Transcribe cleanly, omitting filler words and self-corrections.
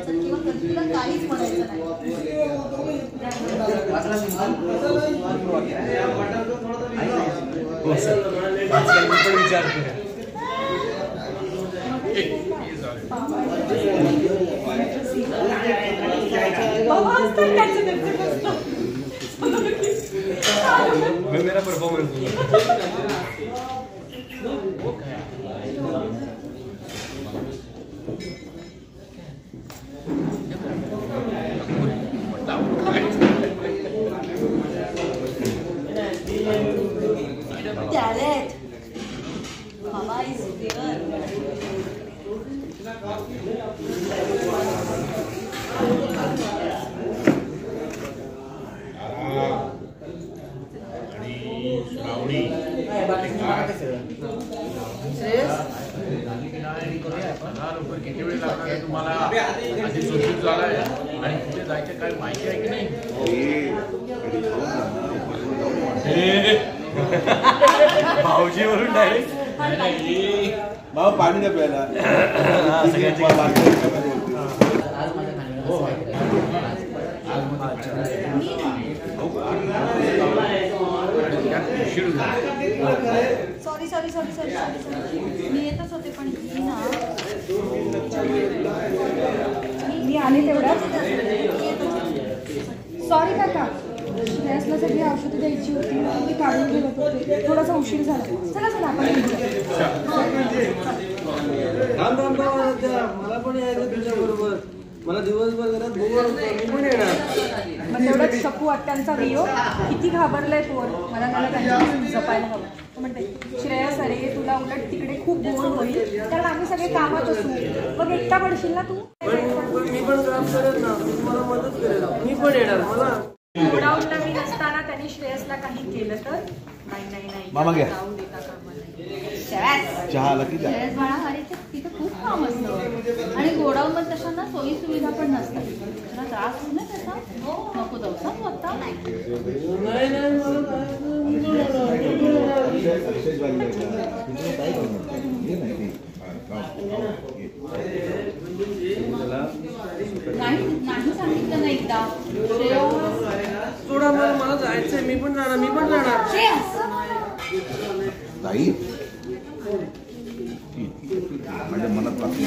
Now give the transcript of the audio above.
बोलायचं किंवा कधी तुला काहीच म्हणायचं नाही. विचार मेरा परफॉर्मेंस Mama is there. किती वेळ लागणार आहे तुम्हाला? आधी सुरक्षित झालाय आणि कुठे जायचं काय माहिती आहे की नाही? भाऊजीवरून डायरेक्ट भाऊ पाणी द्या प्यायला. Sorry sorry sorry sorry sorry मी येतच होते पण ना मी आले तेवढ्यात. सॉरी काका, श्रेयसला सगळी औषधं द्यायची होती ती काढून ठेवत होते, थोडासा उशीर झाला. चला चला आपण मला पण यायचं तुझ्या बरोबर. मला दिवसभर घरात बोर होतं, मी पण येणार. मग तेवढंच शकू आत्यांचा वियोग किती घाबरलाय पोर. मला त्याला त्यांच्यापासून जपायला हवं. म्हणते श्रेयस अरे तुला उलट तिकडे खूप बोर होईल कारण आम्ही सगळे कामात असू. मग एकटा पडशील ना तू. मी पण काम करेल ना, मी तुम्हाला मदत करेल, मी पण येणार. मला गोडाऊनला मी नसताना त्यांनी श्रेयसला काही केलं तर नाही नाही नाही मामा घ्या. जाऊ देता कामा नाही. चहा आला की श्रेयस बाळा अरे तिथं खूप काम असतं आणि गोडाऊन मध्ये तशांना सोयी सुविधा पण नसतात. तुला त्रास होईल ना त्याचा. नको जाऊ सांग आता. नाही नाही मला नाही नाही सांगितलं ना एकदा. सोडा मला जायचंय. मी पण जाणार. श्रेयस ताई माझ्या मनात लागली.